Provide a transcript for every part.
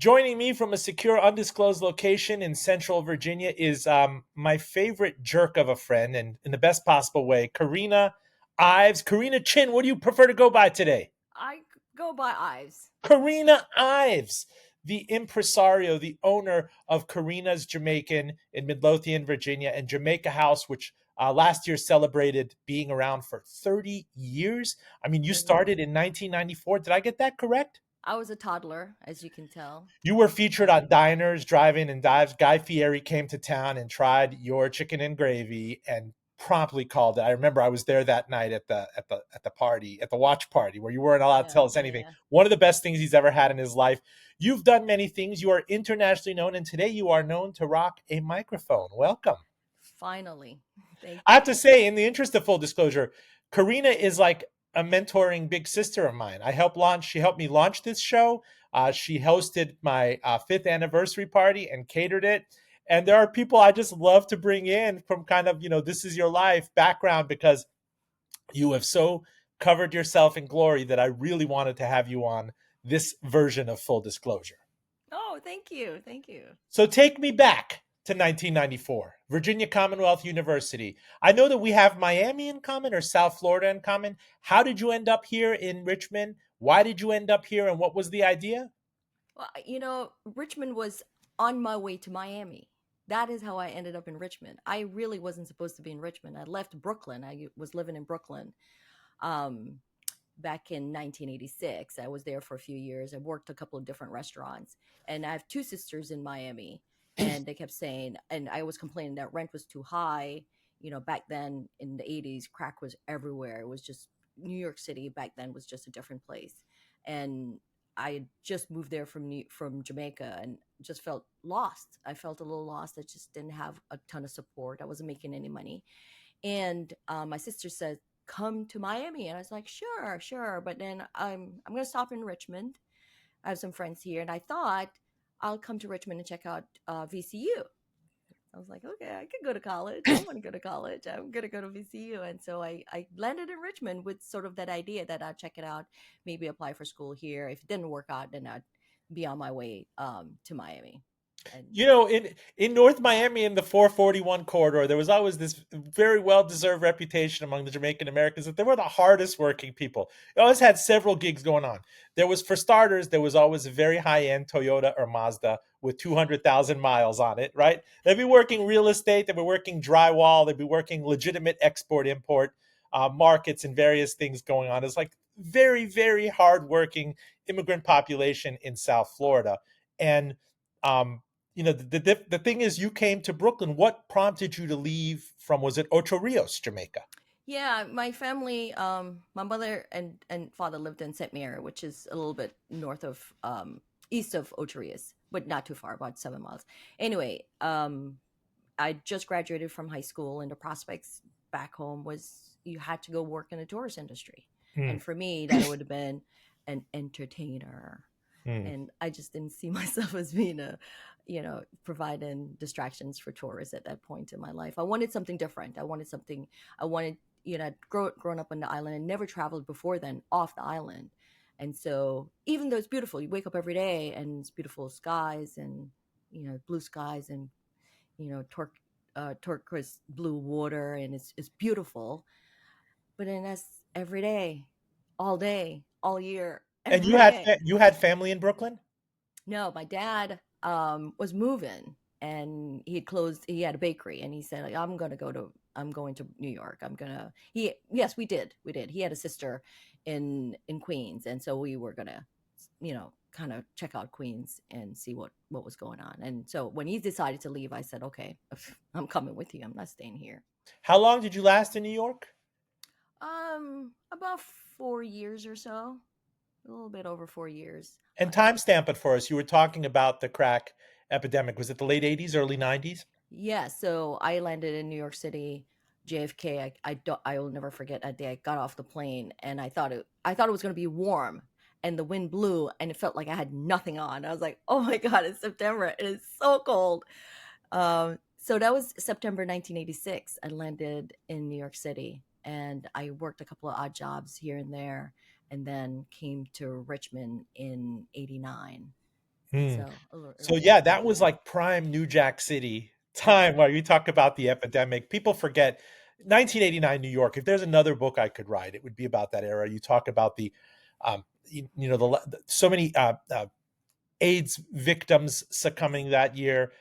Joining me from a secure, undisclosed location in Central Virginia is my favorite jerk of a friend, and in the best possible way, Carena Ives. Carena Chin, what do you prefer to go by today? I go by Ives. Carena Ives, the impresario, the owner of Carena's Jamaican in Midlothian, Virginia, and Jamaica House, which last year celebrated being around for 30 years. I mean, you 30 years. started in 1994. Did I get that correct? I was a toddler, as you can tell. You were featured Uh, on Diners, Drive-In, and Dives. Guy Fieri came to town and tried your chicken and gravy and promptly called it. I remember I was there that night at the party, at the watch party, where you weren't allowed to yeah, tell us yeah, anything. yeah. One of the best things he's ever had in his life. You've done many things. You are internationally known, and today you are known to rock a microphone. Welcome. Finally. Thank I have to you. say, in the interest of full disclosure, Karina is like a mentoring big sister of mine. She helped me launch this show. She hosted my fifth anniversary party and catered it. And there are people I just love to bring in from kind of, this is your life background because you have so covered yourself in glory that I really wanted to have you on this version of full disclosure. Oh, thank you. Thank you. So take me back to 1994, Virginia Commonwealth University. I know that we have Miami in common or South Florida in common. How did you end up here in Richmond? Why did you end up here and what was the idea? Well, Richmond was on my way to Miami. That is how I ended up in Richmond. I really wasn't supposed to be in Richmond. I left Brooklyn. I was living in Brooklyn um, back in 1986. I was there for a few years. I worked a couple of different restaurants. And I have two sisters in Miami. And they kept saying, and I was complaining that rent was too high. Back then in the 80s, crack was everywhere. It was just New York City back then was just a different place. And I had just moved there from Jamaica and just felt lost. I felt a little lost. I just didn't have a ton of support. I wasn't making any money. And my sister said, "Come to Miami," and I was like, "Sure, sure." But then I'm gonna stop in Richmond. I have some friends here, and I thought I'll come to Richmond and check out VCU. I was like, okay, I could go to college. I want to go to college. I'm going to go to VCU. And so I landed in Richmond with sort of that idea that I'd check it out, maybe apply for school here. If it didn't work out, then I'd be on my way to Miami. And In North Miami in the 441 corridor, there was always this very well deserved reputation among the Jamaican Americans that they were the hardest working people. They always had several gigs going on. For starters, there was always a very high end Toyota or Mazda with 200,000 miles on it, right? They'd be working real estate, they'd be working drywall, they'd be working legitimate export import markets and various things going on. It's like very, very hard working immigrant population in South Florida. And um, the thing is, you came to Brooklyn. What prompted you to leave from, was it Ocho Rios, Jamaica? yeah, my family, my mother and father lived in St. Mary, which is a little bit north of, east of Ocho Rios, but not too far, about 7 miles. Anyway, I just graduated from high school, and the prospects back home was you had to go work in the tourist industry. Hmm. And for me, that would have been an entertainer. Hmm. And I just didn't see myself as being providing distractions for tourists at that point in my life. I wanted something different. I wanted, I'd grown up on the island and never traveled before then off the island. And so even though it's beautiful, you wake up every day and it's beautiful skies and, blue skies and turquoise blue water, and it's beautiful. But then that's every day, all year, And every day. you had family in Brooklyn? No, my dad was moving, and he had closed. He had a bakery, and he said, like, I'm going to New York. I'm gonna." He Yes, we did. He had a sister in Queens, and so we were gonna, kind of check out Queens and see what was going on. And so when he decided to leave, I said, "Okay, I'm coming with you. I'm not staying here." How long did you last in New York? About 4 years or so, a little bit over 4 years. And timestamp it for us. You were talking about the crack epidemic. Was it the late 80s, early 90s? Yeah, so I landed in New York City, JFK. I will never forget that day. I got off the plane and I thought it was going to be warm, and the wind blew and it felt like I had nothing on. I was like, "Oh my God, it's September. It is so cold." So that was September 1986. I landed in New York City and I worked a couple of odd jobs here and there, and then came to Richmond in 89. Hmm. So it So was yeah, that definitely was that. like prime New Jack City Yeah. time where you talk about the epidemic. People forget 1989 New York. If there's another book I could write, it would be about that era. You talk about so many AIDS victims succumbing that year,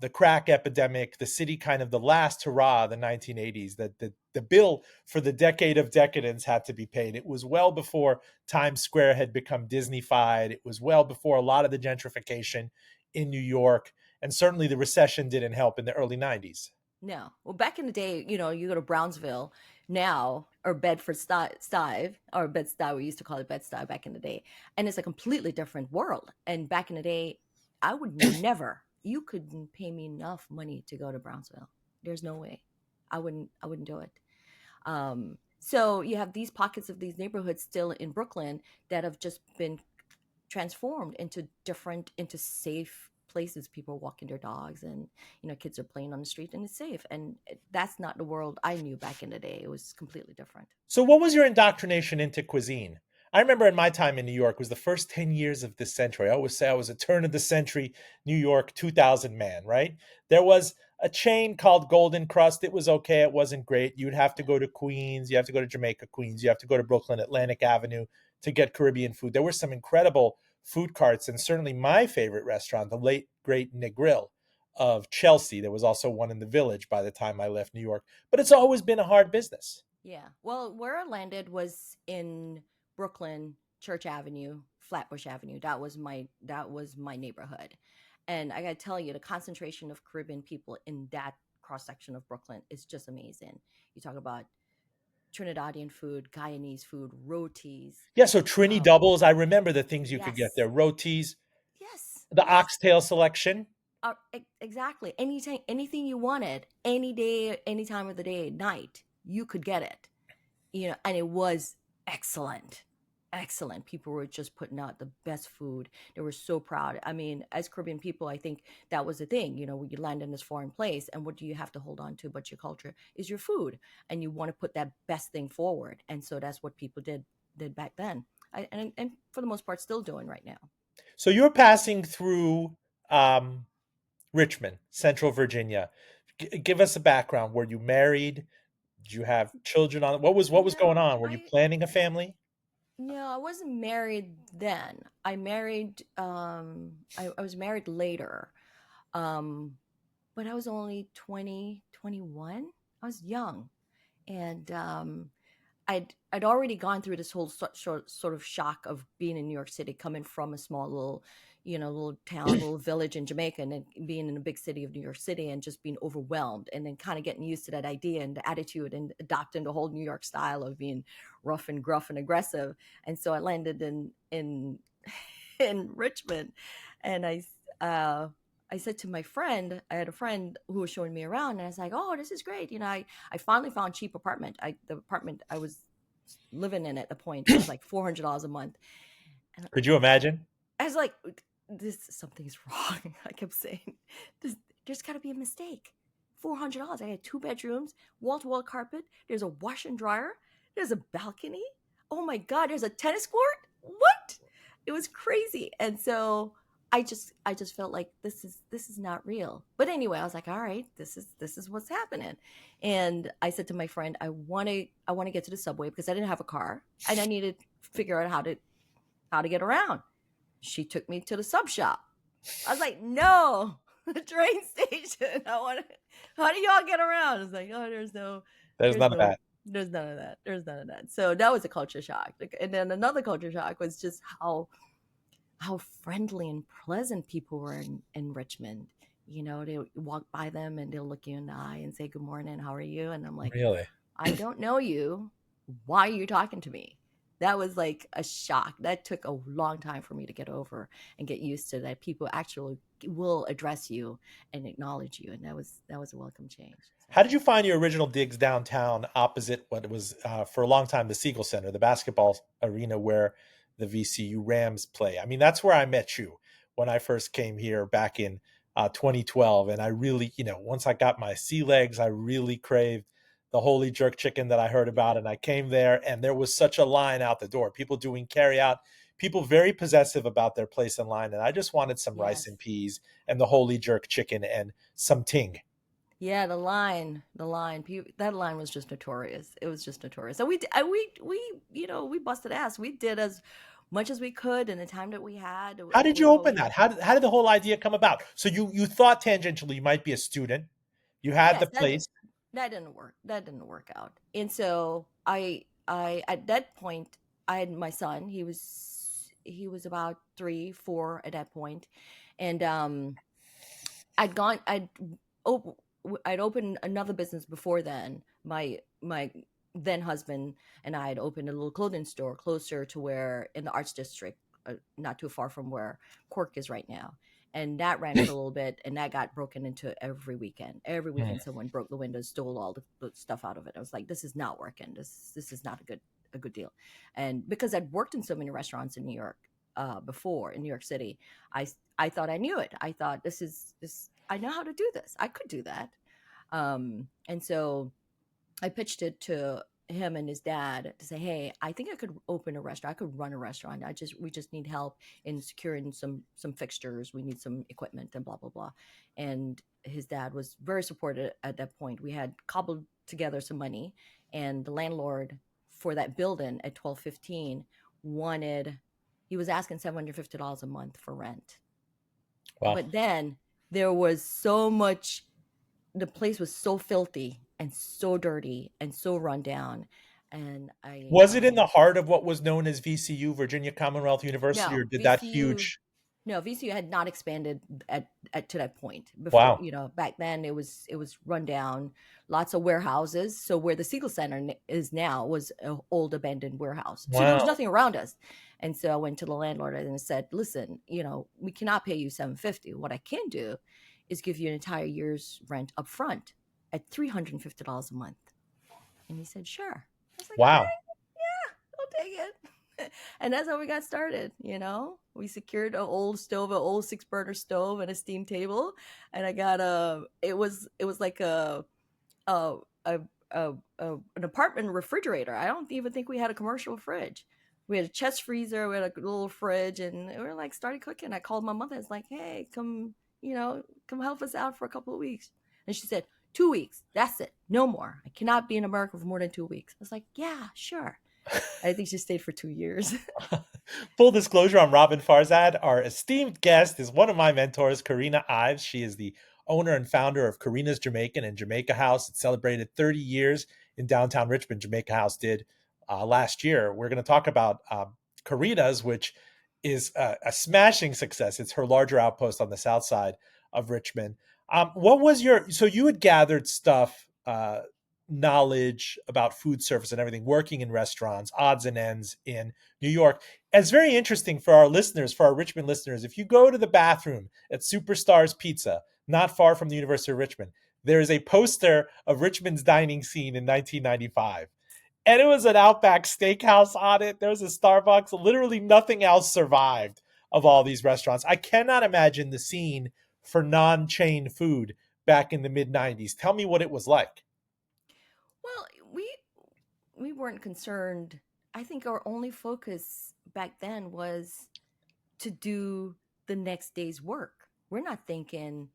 the crack epidemic, the city kind of the last hurrah, the 1980s, that the bill for the decade of decadence had to be paid. It was well before Times Square had become Disneyfied. It was well before a lot of the gentrification in New York. And certainly the recession didn't help in the early 90s. No. Well, back in the day, you go to Brownsville now, or Bedford-Stuyve, or Bed-Stuy, we used to call it Bed-Stuy back in the day, and it's a completely different world. And back in the day, I would never, you couldn't pay me enough money to go to Brownsville. There's no way. I wouldn't do it. So you have these pockets of these neighborhoods still in Brooklyn that have just been transformed into into safe places. People are walking their dogs, and kids are playing on the street, and it's safe. And that's not the world I knew back in the day. It was completely different. So, what was your indoctrination into cuisine? I remember in my time in New York was the first 10 years of this century. I always say I was a turn of the century New York 2000 man, right? There was a chain called Golden Crust. It was okay. It wasn't great. You'd have to Yeah. go to Queens. You have to go to Jamaica, Queens. You have to go to Brooklyn, Atlantic Avenue to get Caribbean food. There were some incredible food carts, and certainly my favorite restaurant, the late, great Grille of Chelsea. There was also one in the Village by the time I left New York. But it's always been a hard business. Yeah. Well, where I landed was in Brooklyn, Church Avenue, Flatbush Avenue. That was my neighborhood. And I got to tell you, the concentration of Caribbean people in that cross section of Brooklyn is just amazing. You talk about Trinidadian food, Guyanese food, rotis. Yeah, so Trini Um, doubles. I remember the things you could get yes, there: rotis, yes, the yes. oxtail selection. Exactly. Anything, anything you wanted, any day, any time of the day, night, you could get it. And it was excellent. Excellent. People were just putting out the best food. They were so proud. I mean, as Caribbean people, I think that was the thing. When you land in this foreign place, and what do you have to hold on to but your culture is your food, and you want to put that best thing forward. And so that's what people did back then, and for the most part, still doing right now. So you're passing through um, Richmond, Central Virginia. Give us a background. Were you married? Did you have children on? What was going No, on? Were you I planning a family? no, I wasn't married then. I was married later. Um, but I was only 20, 21. I was young. And I'd already gone through this whole sort of shock of being in New York City, coming from a small little town, little village in Jamaica, and then being in a big city of New York City, and just being overwhelmed, and then kind of getting used to that idea and the attitude, and adopting the whole New York style of being rough and gruff and aggressive. And so I landed in in Richmond, and uh, I said to my friend, I had a friend who was showing me around, and I was like, "Oh, this is great!" I finally found a cheap apartment. The apartment I was living in at the point was like $400 a month, and Could you imagine? I was like, "This something's wrong." I kept saying, "There's got to be a mistake." $400. I had two bedrooms, wall to wall carpet. There's a wash and dryer. There's a balcony. Oh my god! There's a tennis court. What? It was crazy, and so I just felt like this is not real. But anyway, I was like, all right, this is what's happening. And I said to my friend, I want to get to the subway because I didn't have a car, and I needed to figure out how to get around. She took me to the sub shop. I was like, no, the train station. I want to. How do y'all get around? It's like, oh, There's there's none of no, that. there's none of that. There's none of that. So that was a culture shock. And then another culture shock was just how friendly and pleasant people were in Richmond. They walk by them and they'll look you in the eye and say, "Good morning, how are you?" And I'm like, Really? "I don't know you. Why are you talking to me?" That was like a shock. That took a long time for me to get over and get used to that. People actually will address you and acknowledge you, and that was a welcome change. So How did you find your original digs downtown opposite what was for a long time the Siegel Center, the basketball arena where the VCU Rams play? I mean, that's where I met you when I first came here back in 2012. And I really, once I got my sea legs, I really craved the holy jerk chicken that I heard yeah, about. And I came there and there was such a line out the door, people doing carry out, people very possessive about their place in line, and I just wanted some rice Yes. and peas and the holy jerk chicken and some ting. Yeah, that line was just notorious. It was just notorious. So we busted ass. We did as much as we could in the time that we had. How did We you were open going. that? How did the whole idea come about? So you thought tangentially you might be a student. You had the Yes, place. that didn't work. That didn't work out. And so I at that point I had my son. He was about 3, 4 at that point, and I'd gone. Op- I'd opened another business before then. My then husband and I had opened a little clothing store closer to where in the Arts District, not too far from where Cork is right now. And that ran for a little bit, and that got broken into every weekend. Every Hmm. weekend, someone broke the windows, stole all the stuff out of it. I was like, "This is not working. This is not a good deal." And because I'd worked in so many restaurants in New York before in New York City, I I thought I knew it. I thought this. I know how to do this. I could do that. And so I pitched it to him and his dad to say, "Hey, I think I could open a restaurant. I could run a restaurant. We just need help in securing some fixtures. We need some equipment and blah blah blah." And his dad was very supportive at that point. We had cobbled together some money, and the landlord for that building at 1215 wanted he was asking $750 a month for rent. Wow. But then there was so much, the place was so filthy and so dirty and so run down. And Was it in the heart of what was known as VCU, Virginia Commonwealth University, no, or did that VCU, huge? no, VCU had not expanded at to that point before. Wow. Back then it was run down, lots of warehouses. So where the Siegel Center is now was an old abandoned warehouse. So there was Wow. nothing around us. And so I went to the landlord and said, "Listen, we cannot pay you 750. What I can do is give you an entire year's rent up front at $350 a month." And he said, "Sure." I was like, Wow. "Okay, yeah, I'll take it." And that's how we got started. We secured an old stove, an old 6 burner stove, and a steam table. And I got it was like a, a, an apartment refrigerator. I don't even think we had a commercial fridge. We had a chest freezer, we had a little fridge, and we were like started cooking. I called my mother. It's like, "Hey, come help us out for a couple of weeks." And she said, "2 weeks. That's it. No more. I cannot be in America for more than 2 weeks." I was like, "Yeah, sure." I think she stayed for 2 years. Full disclosure, I'm Roben Farzad. Our esteemed guest is one of my mentors, Carena Ives. She is the owner and founder of Carena's Jamaican and Jamaica House. It celebrated 30 years in downtown Richmond. Jamaica House did last year. We're going to talk about Carena's, which is a smashing success. It's her larger outpost on the south side of Richmond. What was so you had gathered stuff, knowledge about food service and everything, working in restaurants, odds and ends in New York. It's very interesting for our listeners, for our Richmond listeners. If you go to the bathroom at Superstars Pizza, not far from the University of Richmond, there is a poster of Richmond's dining scene in 1995. And it was an Outback Steakhouse on it. There was a Starbucks. Literally nothing else survived of all these restaurants. I cannot imagine the scene for non chain food back in the mid 90s. Tell me what it was like. Well, we weren't concerned. I think our only focus back then was to do the next day's work. We're not thinking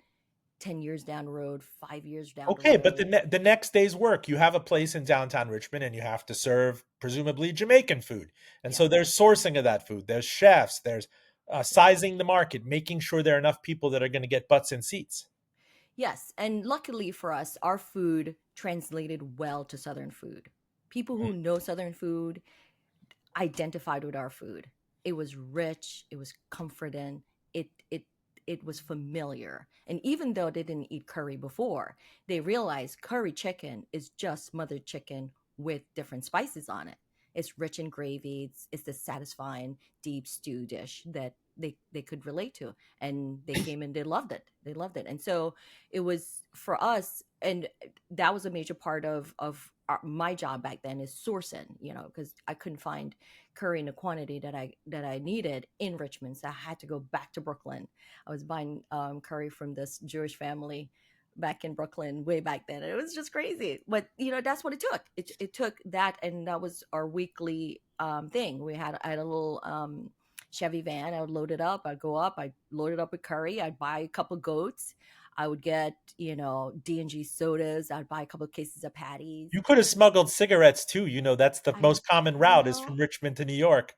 10 years down the road, 5 years down the Okay, but road. the next day's work, you have a place in downtown Richmond and you have to serve presumably Jamaican food. And so Yes. there's sourcing of that food. There's chefs, there's Yes. sizing the market, making sure there are enough people that are going to get butts in seats. Yes, and luckily for us, our food translated well to Southern food. People who know Southern food identified with our food. It was rich, it was comforting, it was familiar. And even though they didn't eat curry before, they realized curry chicken is just smothered chicken with different spices on it. It's rich in gravy. It's the satisfying deep stew dish that they could relate to. And they came and they loved it. They loved it. And so it was for us, and that was a major part of my job back then is sourcing, because I couldn't find curry in the quantity that I needed in Richmond. So I had to go back to Brooklyn. I was buying curry from this Jewish family back in Brooklyn way back then. It was just crazy. But that's what it took. It took that, and that was our weekly thing. I had a little Chevy van. I would load it up. I'd go up. I'd load it up with curry. I'd buy a couple goats. I would get, D&G sodas. I'd buy a couple of cases of patties. You could have smuggled cigarettes too. That's the I, most common you route is from know, Richmond to New York.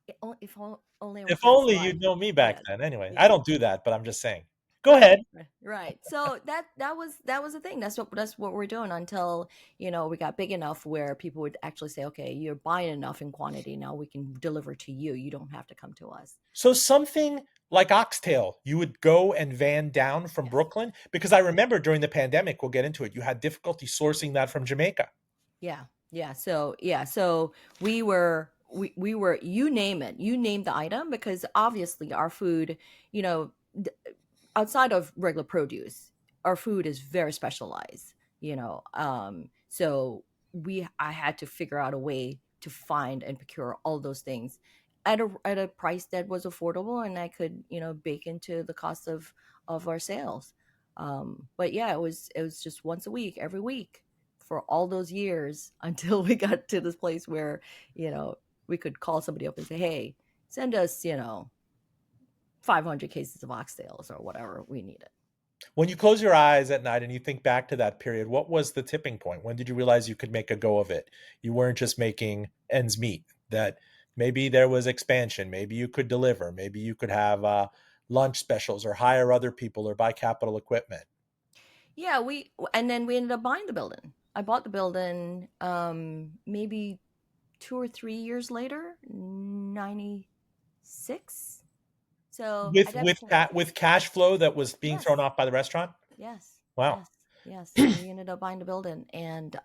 if only I If was less only you'd smart. know me back Yes, then. Anyway, I yes. don't do that, but I'm just saying. Go Right, ahead. right. So that was the thing. That's what we're doing until we got big enough where people would actually say, okay, you're buying enough in quantity now. We can deliver to you. You don't have to come to us. So something like oxtail, you would go and van down from Yes. Brooklyn because I Yep. remember during the pandemic, we'll get into it. You had difficulty sourcing that from Jamaica. Yeah. Yeah. So we were you name it. You name the item because obviously our food, you know, outside of regular produce, our food is very specialized, so I had to figure out a way to find and procure all those things at a price that was affordable and I could, bake into the cost of our sales. But yeah, it was just once a week, every week for all those years until we got to this place where, you know, we could call somebody up and say, hey, send us, 500 cases of oxtails or whatever we needed. When you close your eyes at night and you think back to that period, what was the tipping point? When did you realize you could make a go of it? You weren't just making ends meet, that maybe there was expansion, maybe you could deliver, maybe you could have lunch specials or hire other people or buy capital equipment. Yeah, and then we ended up buying the building. I bought the building maybe 2 or 3 years later, 96. So at that point, With cash flow that was being thrown yes. off by the restaurant? Yes, Wow. yes, yes. We ended up buying the building and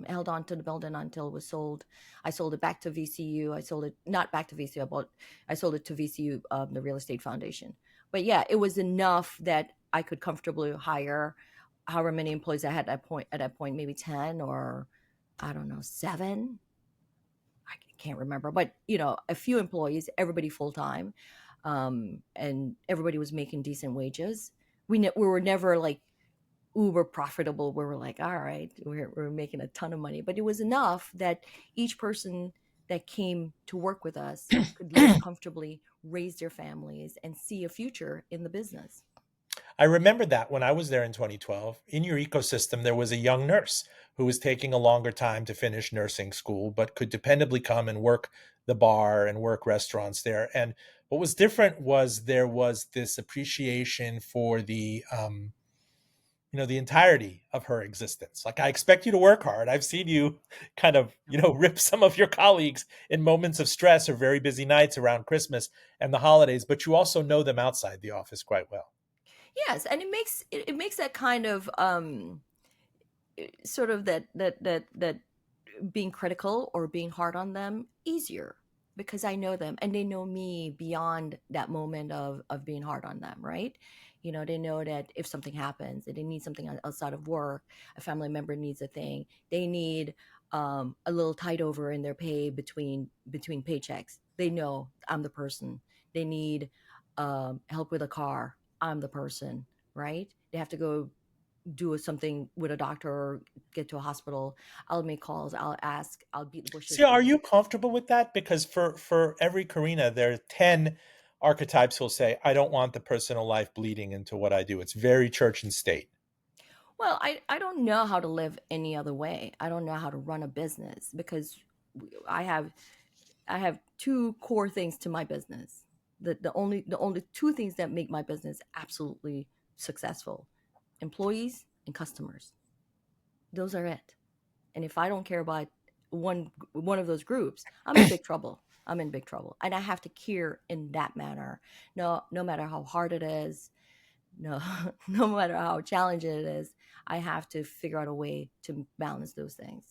held on to the building until it was sold. I sold it back to VCU. I sold it not back to VCU. I sold it to VCU, the Real Estate Foundation. But yeah, it was enough that I could comfortably hire however many employees I had at that point. At that point, maybe 10 or I don't know, 7. I can't remember, but a few employees, everybody full time, and everybody was making decent wages. We were never like uber profitable where we're like, all right, we're making a ton of money, but it was enough that each person that came to work with us could live comfortably, raise their families, and see a future in the business. I remember that when I was there in 2012, in your ecosystem, there was a young nurse who was taking a longer time to finish nursing school, but could dependably come and work the bar and work restaurants there. And what was different was there was this appreciation for the entirety of her existence. Like, I expect you to work hard. I've seen you kind of, rip some of your colleagues in moments of stress or very busy nights around Christmas and the holidays, but you also know them outside the office quite well. Yes, and it makes that kind of sort of that being critical or being hard on them easier because I know them and they know me beyond that moment of being hard on them, right? They know that if something happens, that they need something outside of work, a family member needs a thing, they need a little tide over in their pay between paychecks. They know I'm the person. They need help with a car. I'm the person, right? They have to go do something with a doctor or get to a hospital. I'll make calls. I'll ask. I'll beat the bushes See, are for. you comfortable with that? Because for every Carena, there are 10 archetypes who'll say, I don't want the personal life bleeding into what I do. It's very church and state. Well, I don't know how to live any other way. I don't know how to run a business because I have I have two core things to my business. The only two things that make my business absolutely successful: employees and customers. Those are it. And if I don't care about one of those groups, I'm in big trouble. I'm in big trouble, and I have to care in that manner. No matter how hard it is, no, no matter how challenging it is, I have to figure out a way to balance those things.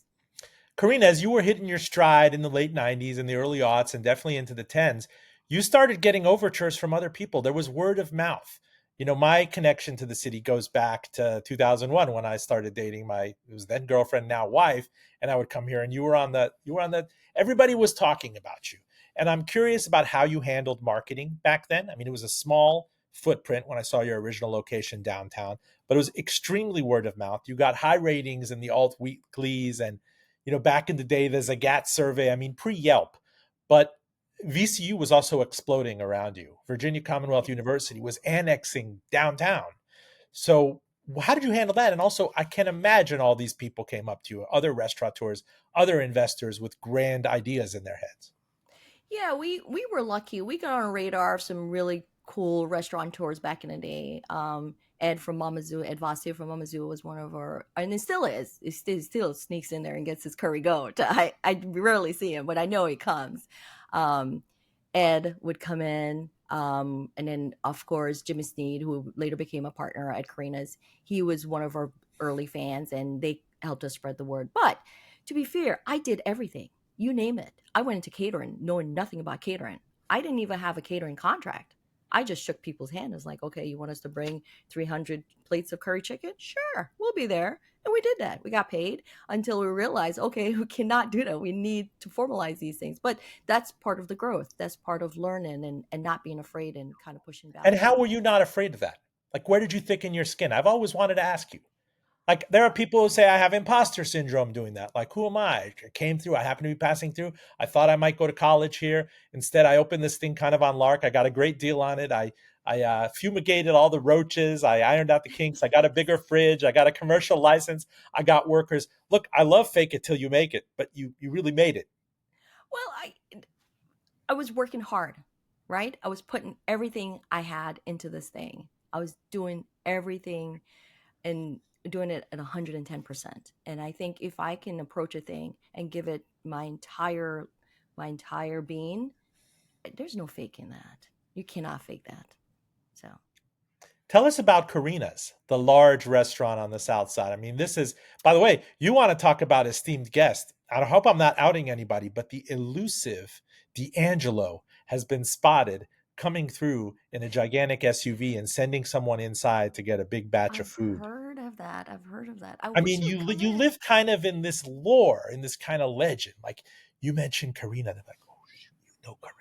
Carena, as you were hitting your stride in the late 90s and the early aughts and definitely into the tens, you started getting overtures from other people. There was word of mouth. My connection to the city goes back to 2001 when I started dating my it was then girlfriend, now wife, and I would come here and you were on the everybody was talking about you. And I'm curious about how you handled marketing back then. I mean, it was a small footprint when I saw your original location downtown, but it was extremely word of mouth. You got high ratings in the alt weeklies and back in the day, there's a GAT survey. I mean, pre Yelp, but VCU was also exploding around you. Virginia Commonwealth Yeah. University was annexing downtown. So how did you handle that? And also, I can imagine all these people came up to you, other restaurateurs, other investors with grand ideas in their heads. Yeah, we were lucky. We got on a radar of some really cool restaurateurs back in the day. Ed from Mama Zoo, Ed Vasio from Mama Zoo was one of our, and it still is. It still sneaks in there and gets his curry goat. I rarely see him, but I know he comes. Um, Ed would come in, and then of course Jimmy Sneed, who later became a partner at Carena's. He was one of our early fans, and they helped us spread the word. But to be fair, I did everything, you name it. I went into catering knowing nothing about catering. I didn't even have a catering contract. I just shook people's hand. It's like, okay, you want us to bring 300 plates of curry chicken? Sure, we'll be there. And we did that. We got paid until we realized, okay, we cannot do that. We need to formalize these things. But that's part of the growth. That's part of learning and not being afraid and kind of pushing And boundaries. how were you not afraid of that? Like, where did you thicken your skin? I've always wanted to ask you. Like, there are people who say I have imposter syndrome doing that. Like, who am I? I came through. I happen to be passing through. I thought I might go to college here. Instead, I opened this thing kind of on lark. I got a great deal on it. I fumigated all the roaches. I ironed out the kinks. I got a bigger fridge. I got a commercial license. I got workers. Look, I love fake it till you make it, but you really made it. Well, I was working hard, right? I was putting everything I had into this thing. I was doing everything and doing it at 110%. And I think if I can approach a thing and give it my entire being, there's no faking that. You cannot fake that. So Tell us about Carina's, the large restaurant on the South Side. I mean, this is, by the way, you want to talk about esteemed guest. I hope I'm not outing anybody, but the elusive D'Angelo has been spotted coming through in a gigantic SUV and sending someone inside to get a big batch of I've food. heard of that. I've heard of that. I I wish mean, you would come you in. live kind of in this lore, in this kind of legend. Like you mentioned Carina, they're like, oh, you know Carina.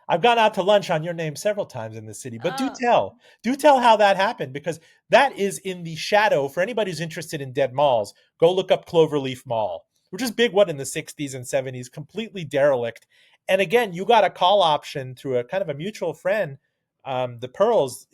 I've gone out to lunch on your name several times in the city, but Uh, do tell how that happened because that is in the shadow. For anybody who's interested in dead malls, go look up Cloverleaf Mall, which is big one in the 60s and 70s, completely derelict. And again, you got a call option through a kind of a mutual friend, the Pearls.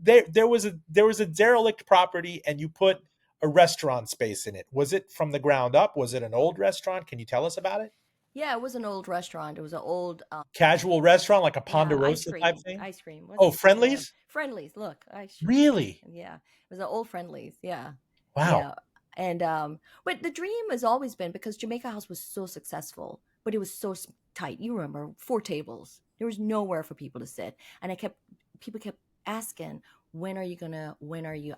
There was a derelict property, and you put a restaurant space in it. Was it from the ground up? Was it an old restaurant? Can you tell us about it? yeah, it was an old restaurant. It was an old Casual restaurant, like a yeah, ice Ponderosa type cream. thing? Ice cream. What's Oh, it called? Friendlies? Friendlies. Look, I should Really? yeah. It was an old Friendlies. Yeah. Wow. Yeah. And but the dream has always been, because Jamaica House was so successful, but it was so tight. You remember, 4 tables. There was nowhere for people to sit. And people kept asking, when are you?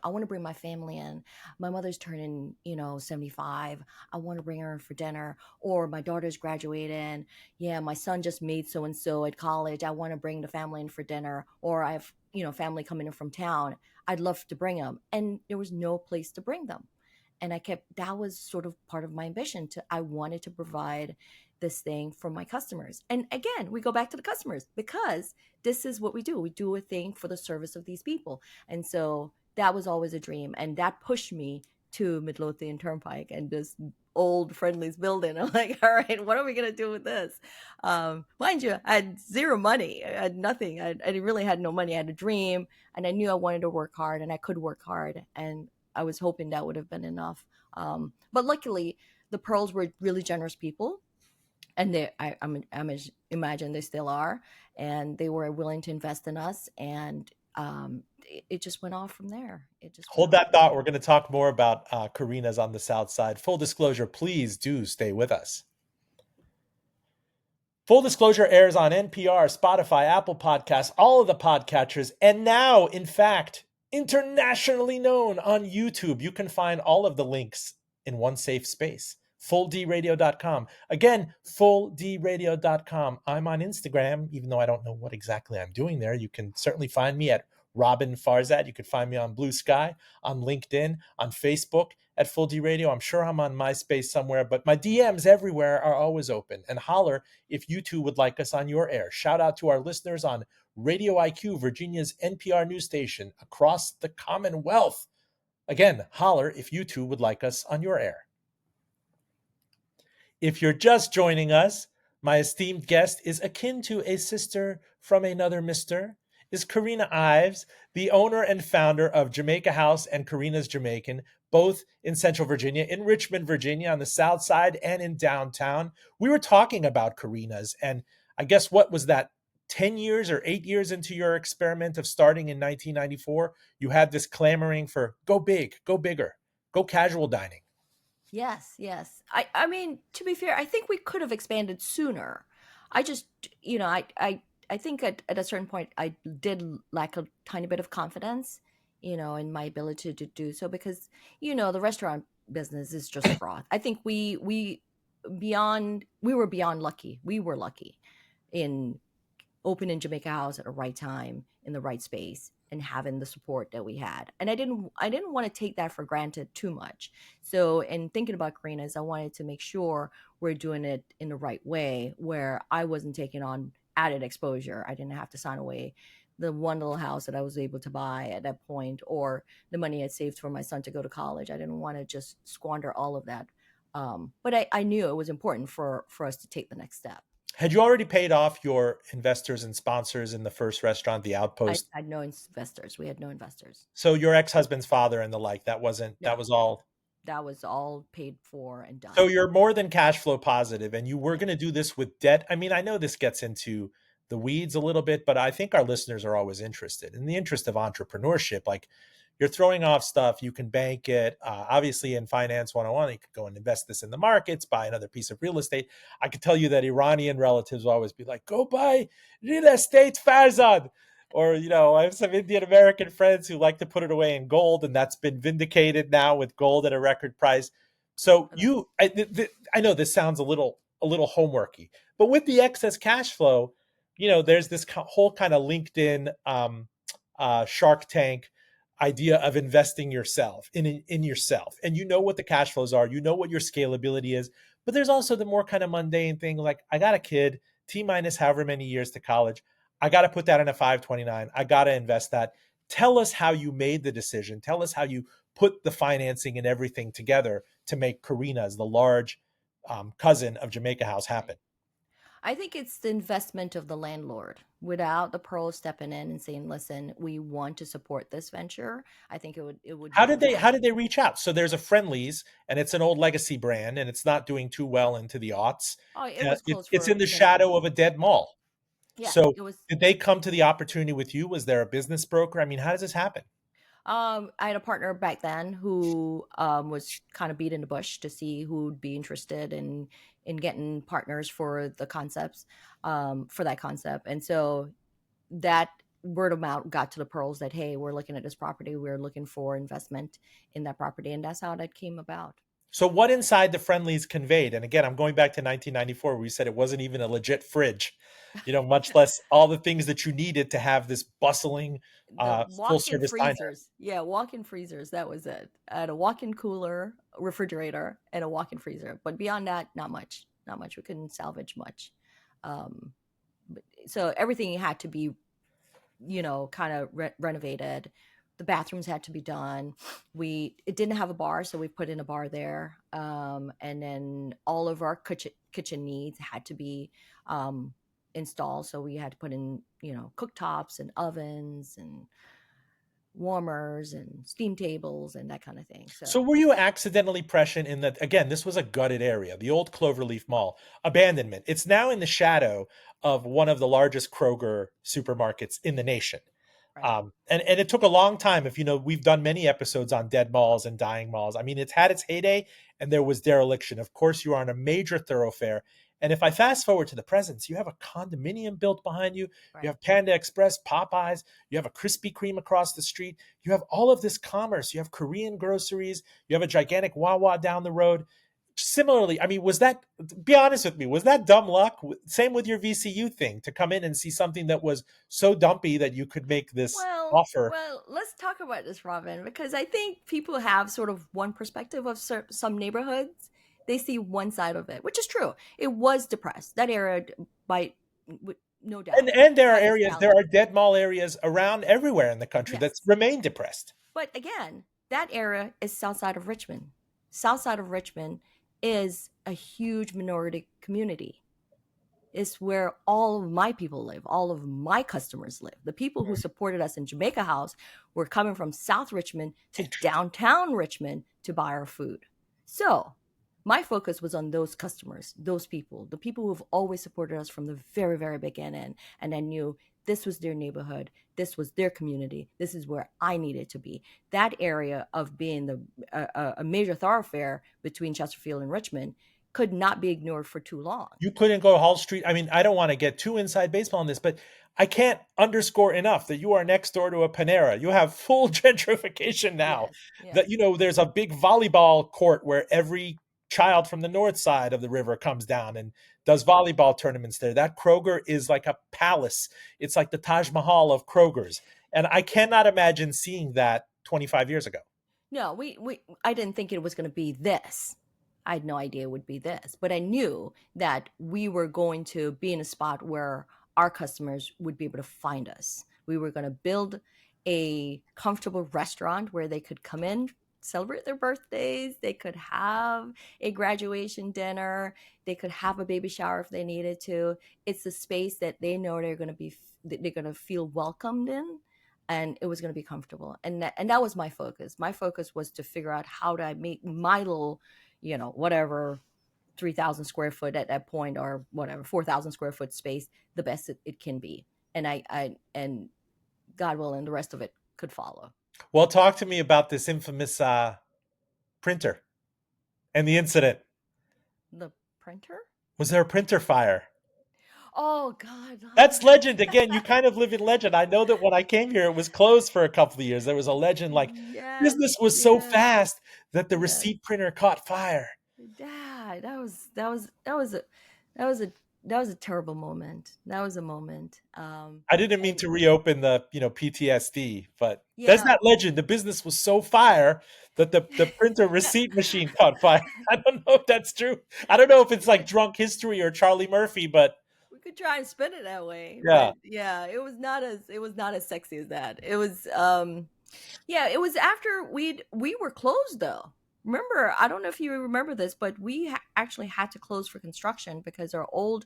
I want to bring my family in. My mother's turning, 75. I want to bring her in for dinner. Or my daughter's graduating. Yeah, my son just made so and so at college. I want to bring the family in for dinner. Or I have, family coming in from town. I'd love to bring them. And there was no place to bring them. And that was sort of part of my ambition. I wanted to provide this thing for my customers. And again, we go back to the customers, because this is what we do. We do a thing for the service of these people. And so that was always a dream. And that pushed me to Midlothian Turnpike and this old Friendlies building. I'm like, all right, what are we going to do with this? Mind you, I had zero money. I had nothing. I really had no money. I had a dream, and I knew I wanted to work hard, and I could work hard. And I was hoping that would have been enough. But luckily, the Pearls were really generous people, and I'm imagine they still are, and they were willing to invest in us, and it just went off from there. It just went Hold off that from thought. there. We're going to talk more about Karina's on the South Side. Full disclosure, please do stay with us. Full Disclosure airs on NPR, Spotify, Apple Podcasts, all of the podcatchers, and now, in fact, internationally known on YouTube. You can find all of the links in one safe space. FullDRadio.com. Again, FullDRadio.com. I'm on Instagram, even though I don't know what exactly I'm doing there. You can certainly find me at Roben Farzad. You could find me on Blue Sky, on LinkedIn, on Facebook at Full D Radio. I'm sure I'm on MySpace somewhere, but my DMs everywhere are always open. And holler if you too would like us on your air. Shout out to our listeners on Radio IQ, Virginia's NPR news station across the Commonwealth. Again, holler if you too would like us on your air. If you're just joining us, My esteemed guest is akin to a sister from another mister, is Carena Ives, the owner and founder of Jamaica House and Carena's Jamaican, both in Central Virginia, in Richmond, Virginia, on the South Side and in downtown. We were talking about Carena's, and I guess what was that, 10 years or 8 years into your experiment of starting in 1994, you had this clamoring for go big, go bigger, go casual dining. Yes, yes. I mean, to be fair, I think we could have expanded sooner. I just, I think at a certain point I did lack a tiny bit of confidence, in my ability to do so because, the restaurant business is just fraught. I think we were beyond lucky. We were lucky in open in Jamaica House at the right time in the right space and having the support that we had. And I didn't want to take that for granted too much. So in thinking about Karena's, I wanted to make sure we're doing it in the right way where I wasn't taking on added exposure. I didn't have to sign away the one little house that I was able to buy at that point or the money I saved for my son to go to college. I didn't want to just squander all of that. But I knew it was important for us to take the next step. Had you already paid off your investors and sponsors in the first restaurant, the I Outpost? had no investors. We had no investors. So your ex-husband's father and the like, that wasn't, that No, was all. that was all paid for and So done. you're more than cash flow positive, and you were Yeah, going to do this with debt. I mean, I know this gets into the weeds a little bit, but I think our listeners are always interested. In the interest of entrepreneurship, like you're throwing off stuff, you can bank it. Obviously, in Finance 101, you could go and invest this in the markets, buy another piece of real estate. I could tell you that Iranian relatives will always be like, go buy real estate, Farzad. Or, I have some Indian American friends who like to put it away in gold, and that's been vindicated now with gold at a record price. So I know this sounds a little homeworky, but with the excess cash flow, there's this whole kind of LinkedIn Shark Tank idea of investing yourself in yourself, and you know what the cash flows are, you know what your scalability is, but there's also the more kind of mundane thing like I got a kid, T minus however many years to college, I got to put that in a 529, I got to invest that. Tell us how you made the decision. Tell us how you put the financing and everything together to make Karena's, the large cousin of Jamaica House, right. happen. I think it's the investment of the landlord without the pro stepping in and saying, "Listen, we want to support this venture." I think it would How be did they how disaster. did they reach out? So there's a Friendlies, and it's an old legacy brand, and it's not doing too well into the aughts. Oh, it was closed It's for in the many shadow years. of a dead mall. Yeah, So it was. did they come to the opportunity with you? Was there a business broker? I mean, how does this happen? I had a partner back then who was kind of beat in the bush to see who would be interested in getting partners for the concepts, for that concept, and so that word of mouth got to the pearls that hey, we're looking at this property, we're looking for investment in that property, and that's how that came about. So what inside the Friendlies conveyed? And again, I'm going back to 1994 where we said it wasn't even a legit fridge, much less all the things that you needed to have this bustling The full walk-in service diner. freezers, yeah, walk-in freezers, that was it. I had a walk-in cooler, refrigerator, and a walk-in freezer, but beyond that, not much, we couldn't salvage much. um so everything had to be kind of renovated. The bathrooms had to be done. It didn't have a bar, so we put in a bar there. And then all of our kitchen needs had to be um, installed. So we had to put in cooktops and ovens and warmers and steam tables and that kind of thing. So So were you accidentally prescient in that, again, this was a gutted area, the old Cloverleaf Mall, abandonment. It's now in the shadow of one of the largest Kroger supermarkets in the nation. right. And it took a long time. If we've done many episodes on dead malls and dying malls. I mean, it's had its heyday, and there was dereliction. Of course, you are on a major thoroughfare. And if I fast forward to the present, you have a condominium built behind you. You Right. have Panda Express, Popeyes. You have a Krispy Kreme across the street. You have all of this commerce. You have Korean groceries. You have a gigantic Wawa down the road. Similarly, I mean, be honest with me, was that dumb luck? Same with your VCU thing, to come in and see something that was so dumpy that you could make this offer. Well, let's talk about this, Robin, because I think people have sort of one perspective of some neighborhoods. They see one side of it, which is true. It was depressed. That area, by no And doubt, and there are had its areas, there challenges. are dead mall areas around everywhere in the country that's Yes, remained depressed. but again, that area is south side of Richmond. South side of Richmond is a huge minority community. is where all of my people live, all of my customers live. The people who supported us in Jamaica House were coming from South Richmond to Interesting. downtown Richmond to buy our food. So my focus was on those customers, those people, the people who've always supported us from the very, very beginning. And I knew this was their neighborhood, this was their community, this is where I needed to be. That area of being a major thoroughfare between Chesterfield and Richmond could not be ignored for too long. You couldn't go Hall Street. I mean, I don't want to get too inside baseball on this, but I can't underscore enough that you are next door to a Panera. You have full gentrification now. Yes, yes. That there's a big volleyball court where every child from the north side of the river comes down and does volleyball tournaments there. That Kroger is like a palace. It's like the Taj Mahal of Krogers. And I cannot imagine seeing that 25 years ago. No, we I didn't think it was going to be this. I had no idea it would be this, but I knew that we were going to be in a spot where our customers would be able to find us. We were going to build a comfortable restaurant where they could come in, celebrate their birthdays, they could have a graduation dinner, they could have a baby shower if they needed to. It's a space that they know they're going to feel welcomed in, and it was going to be comfortable. And that was my focus. My focus was to figure out how to make my little, whatever 3,000 square foot at that point, or whatever 4,000 square foot space, the best it can be. And and God willing, the rest of it could follow. Well, talk to me about this infamous printer and the incident. The printer. Was there a printer fire? Oh God. That's legend. Again, you kind of live in legend. I know that when I came here, it was closed for a couple of years. There was a legend like Yes, business was so yes, fast that the yes. receipt printer caught fire. Dad, that was a terrible moment. That was a moment. I didn't mean And to reopen the PTSD, but there's yeah. that legend. The business was so fire that the printer receipt machine caught fire. I don't know if that's true. I don't know if it's like drunk history or Charlie Murphy, but We could try and spin it that way, yeah. but yeah, it was not as sexy as that. It was yeah, it was after we were closed though. Remember, I don't know if you remember this, but we actually had to close for construction because our old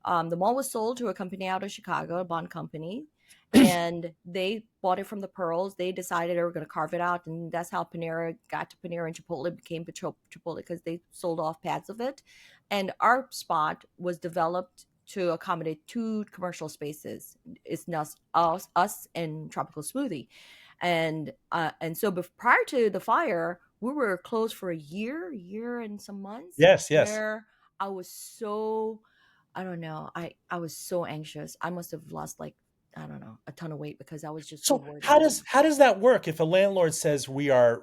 the mall was sold to a company out of Chicago, a bond company, and they bought it from the Pearls. They decided they were going to carve it out, and that's how Panera got to Panera, and Chipotle became Chipotle because they sold off pads of it. And our spot was developed to accommodate two commercial spaces. It's now us and Tropical Smoothie, and so prior to the fire, we were closed for a year and some months, Yes, yes. where I was so, I don't know, I was so anxious. I must have lost, like, I don't know, a ton of weight because I was just so So worried how about does them. how does that work if a landlord says we are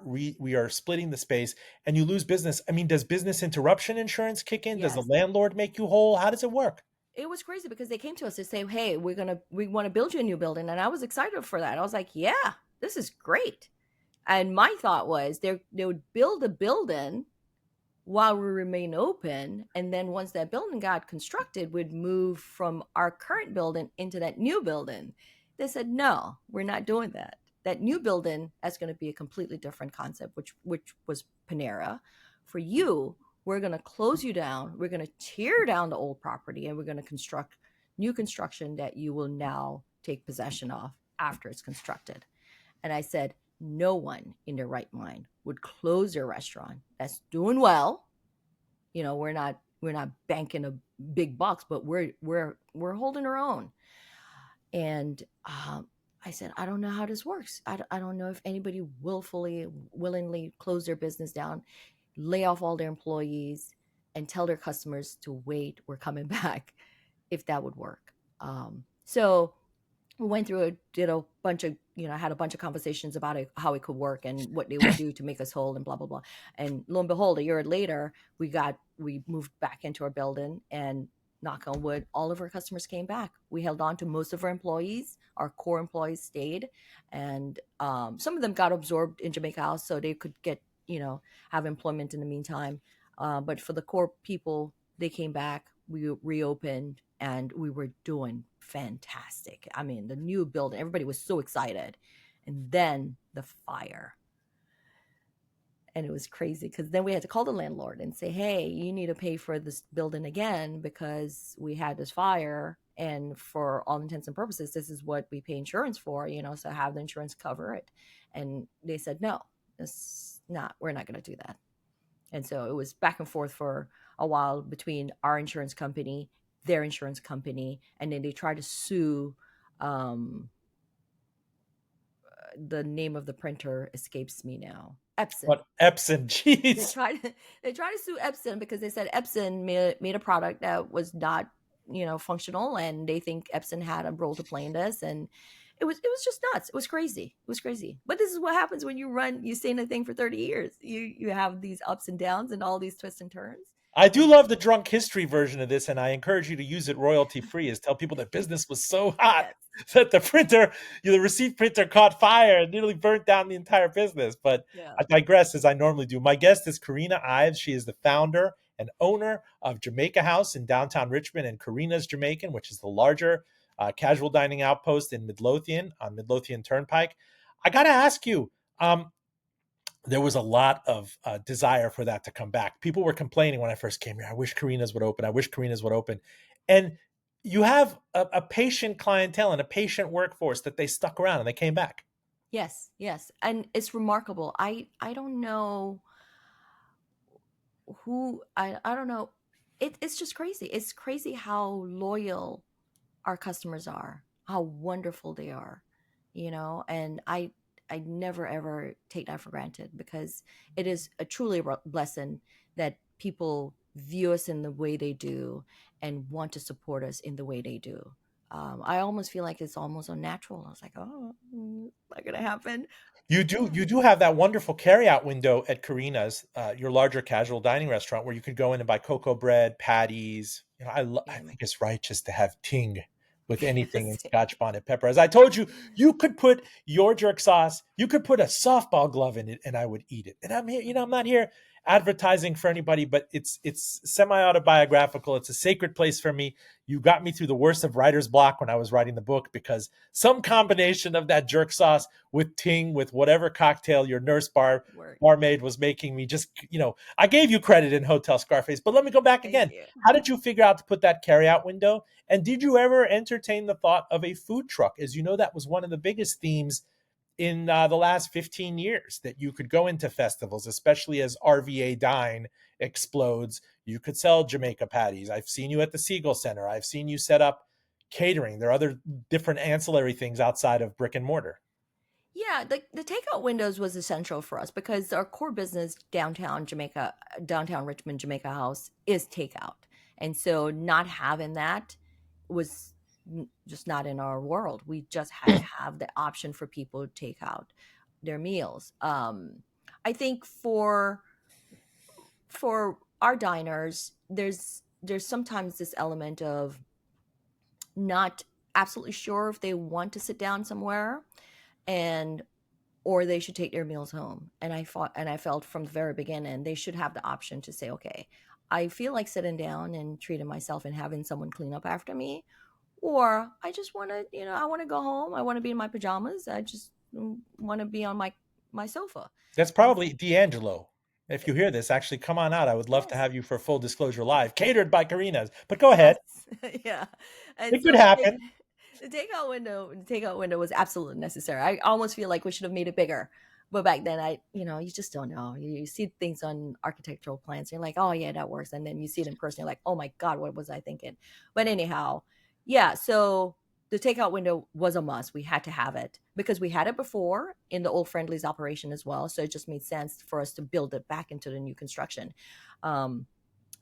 splitting the space and you lose business? I mean, does business interruption insurance kick in? Does the Yes, landlord make you whole? How does it work? it was crazy because they came to us to say, "Hey, we want to build you a new building," and I was excited for that. I was like, "Yeah, this is great." And my thought was they would build a building while we remain open, and then once that building got constructed, we'd move from our current building into that new building. They said, no, we're not doing that. That new building is going to be a completely different concept, which was Panera. For you, we're going to close you down, we're going to tear down the old property, and we're going to construct new construction that you will now take possession of after it's constructed. And I said, no one in their right mind would close their restaurant that's doing well. We're not banking a big bucks, but we're holding our own. And I said, I don't know how this works. I don't know if anybody willingly close their business down, lay off all their employees, and tell their customers to wait, we're coming back, if that would work. So we went through it, did a bunch of, had a bunch of conversations about it, how it could work and what they would do to make us whole and blah, blah, blah. And lo and behold, a year later, we moved back into our building, and knock on wood, all of our customers came back. We held on to most of our employees. Our core employees stayed, and some of them got absorbed in Jamaica House so they could get, have employment in the meantime. But for the core people, they came back. We reopened, and we were doing fantastic. I mean, the new building, everybody was so excited. And then the fire. And it was crazy because then we had to call the landlord and say, hey, you need to pay for this building again because we had this fire. And for all intents and purposes, this is what we pay insurance for, so have the insurance cover it. And they said, no, we're not going to do that. And so it was back and forth for a while between our insurance company, their insurance company, and then they tried to sue. The name of the printer escapes me now. Epson. What Epson? They Jeez. tried they tried to sue Epson because they said Epson made a product that was not, functional, and they think Epson had a role to play in this. And it was just nuts. It was crazy. It was crazy. But this is what happens when you stay in a thing for 30 years. You have these ups and downs and all these twists and turns. I do And love the drunk history version of this, and I encourage you to use it royalty free. Is tell people that business was so hot yes. that the receipt printer caught fire and nearly burnt down the entire business. But Yeah. I digress as I normally do. My guest is Carena Ives. She is the founder and owner of Jamaica House in downtown Richmond and Carena's Jamaican, which is the larger casual dining outpost in Midlothian on Midlothian Turnpike. I got to ask you, there was a lot of desire for that to come back. People were complaining when I first came here. I wish Carena's would open. I wish Carena's would open. And you have a patient clientele and a patient workforce that they stuck around and they came back. Yes, yes. And it's remarkable. I don't know I don't know. It's just crazy. It's crazy how loyal our customers are, how wonderful they are, and I never ever take that for granted because it is a truly blessing that people view us in the way they do and want to support us in the way they do. I almost feel like it's almost unnatural. I was like, oh, not gonna happen. You Yeah, do have that wonderful carryout window at Carena's, your larger casual dining restaurant, where you could go in and buy cocoa bread, patties. I yeah. think it's right just to have ting with anything in Yes. Scotch bonnet pepper. As I told you, you could put your jerk sauce, you could put a softball glove in it, and I would eat it. And I'm here, I'm not here advertising for anybody, but it's semi autobiographical. It's a sacred place for me. You got me through the worst of writer's block when I was writing the book because some combination of that jerk sauce with ting, with whatever cocktail your Work. barmaid was making me, just, I gave you credit in Hotel Scarface, but let me go back Thank again. you. How did you figure out to put that carryout window? And did you ever entertain the thought of a food truck? As you know, that was one of the biggest themes in the last 15 years, that you could go into festivals, especially as RVA Dine explodes. You could sell Jamaica patties. I've seen you at the Siegel Center. I've seen you set up catering. There are other different ancillary things outside of brick and mortar. Yeah, the takeout windows was essential for us because our core business downtown Jamaica, downtown Richmond, Jamaica House is takeout. And so not having that was just not in our world. We just had to have the option for people to take out their meals. I think for our diners, there's sometimes this element of not absolutely sure if they want to sit down somewhere and or they should take their meals home. And I felt from the very beginning they should have the option to say, okay, I feel like sitting down and treating myself and having someone clean up after me, or I just want to, I want to go home. I want to be in my pajamas. I just want to be on my sofa. That's And probably D'Angelo. If you hear this, actually come on out. I would love to yes, have you for Full Disclosure Live, catered by Karena's. But go yes, ahead. yeah. And It could so happen. the takeout window was absolutely necessary. I almost feel like we should have made it bigger. But back then, you just don't know. You see things on architectural plans, you're like, oh yeah, that works, and then you see it in person, you're like, oh my god, what was I thinking? But anyhow, yeah. So the takeout window was a must. We had to have it because we had it before in the old Friendlies operation as well. So it just made sense for us to build it back into the new construction. Um,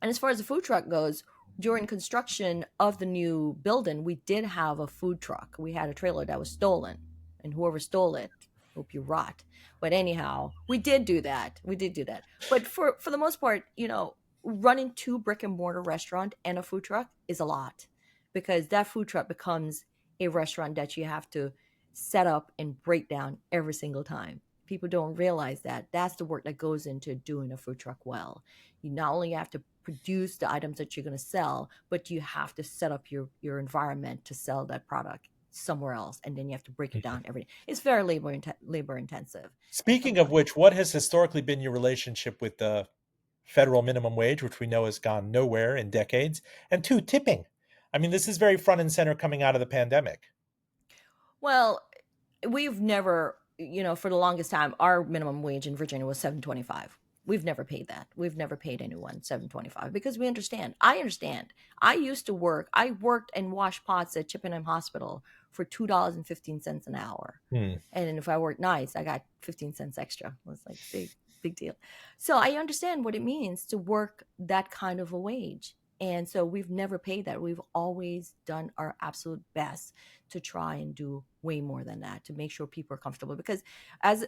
and as far as the food truck goes, during construction of the new building, we did have a food truck. We had a trailer that was stolen, and whoever stole it, hope you rot. But anyhow, we did do that. We did do that. But for the most part, running two brick and mortar restaurant and a food truck is a lot because that food truck becomes a restaurant that you have to set up and break down every single time. People don't realize that that's the work that goes into doing a food truck well. You not only have to produce the items that you're going to sell, but you have to set up your environment to sell that product somewhere else, and then you have to break it down every day. It's very labor intensive. And Speaking of which, what has historically been your relationship with the federal minimum wage, which we know has gone nowhere in decades? And two, tipping. I mean, this is very front and center coming out of the pandemic. well, we've never, for the longest time, our minimum wage in Virginia was 7.25. We've never paid that. We've never paid anyone 7.25 because we understand. I understand. I used to work. I worked and washed pots at Chippenham Hospital for $2.15 an hour. Hmm. And if I worked nights, I got 15 cents extra. It was like big deal. So I understand what it means to work that kind of a wage. And so we've never paid that. We've always done our absolute best to try and do way more than that to make sure people are comfortable. Because as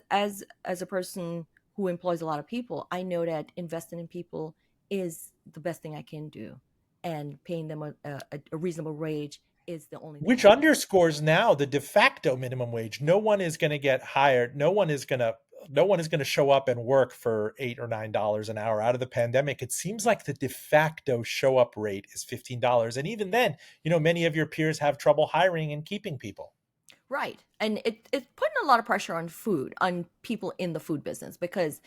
a person who employs a lot of people, I know that investing in people is the best thing I can do, and paying them a reasonable wage is the only thing Which I can. underscores now the de facto minimum wage. No one is going to get hired. No one is going to show up and work for $8 or $9 an hour out of the pandemic. It seems like the de facto show up rate is $15. And even then, many of your peers have trouble hiring and keeping people. Right. And it's putting a lot of pressure on people in the food business, because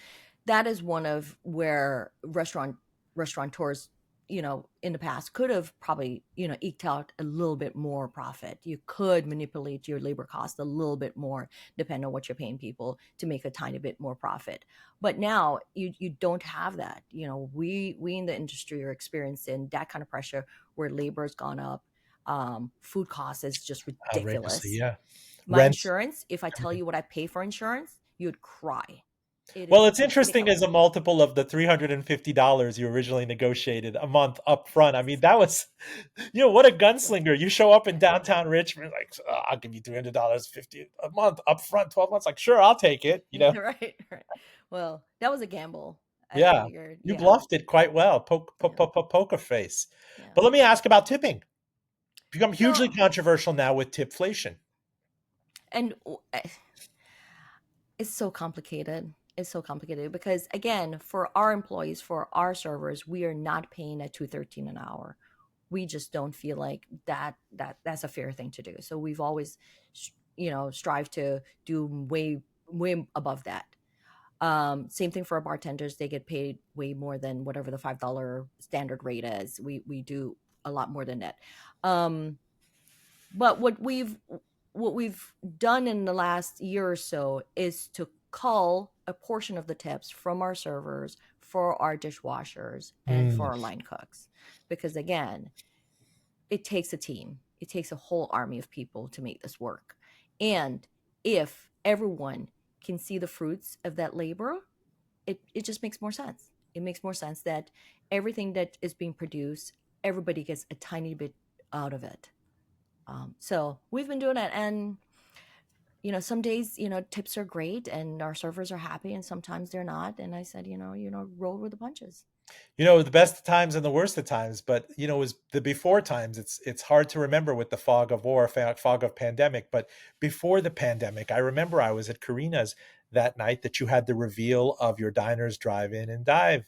that is one of where restaurateurs, in the past could have probably, eked out a little bit more profit. You could manipulate your labor cost a little bit more, depending on what you're paying people, to make a tiny bit more profit. But now you don't have that. We in the industry are experiencing that kind of pressure where labor's gone up. Food costs is just Outrageously, ridiculous. yeah. My Rent, insurance, if I tell everything. you what I pay for insurance, you'd cry. It Well, is it's interesting as ridiculous. a multiple of the $350 you originally negotiated a month up front. I mean, that was, what a gunslinger. You show up in downtown Richmond, like, "Oh, I'll give you $300 50 a month up front, 12 months." Like, sure, I'll take it. Right, right. Well, that was a gamble. I Yeah. figured, You yeah, bluffed it quite well. yeah, Poker face. yeah. But let me ask about tipping. Become So, hugely controversial now with tipflation. and it's so complicated. It's so complicated because, again, for our employees, for our servers, we are not paying at 213 an hour. We just don't feel like that's a fair thing to do. So we've always, strived to do way above that. Same thing for our bartenders; they get paid way more than whatever the $5 standard rate is. We do a lot more than that. Um, but what we've done in the last year or so is to cull a portion of the tips from our servers, for our dishwashers, and for Mm. our line cooks, because again, it takes a team. It takes a whole army of people to make this work. And if everyone can see the fruits of that labor, it just makes more sense. It makes more sense that everything that is being produced, everybody gets a tiny bit out of it. So we've been doing it, and some days, tips are great and our servers are happy, and sometimes they're not. And I said, roll with the punches. The best of times and the worst of times, but is the before times. It's hard to remember with the fog of war, fog of pandemic. But before the pandemic, I remember I was at Carena's that night that you had the reveal of your diners drive-in and dive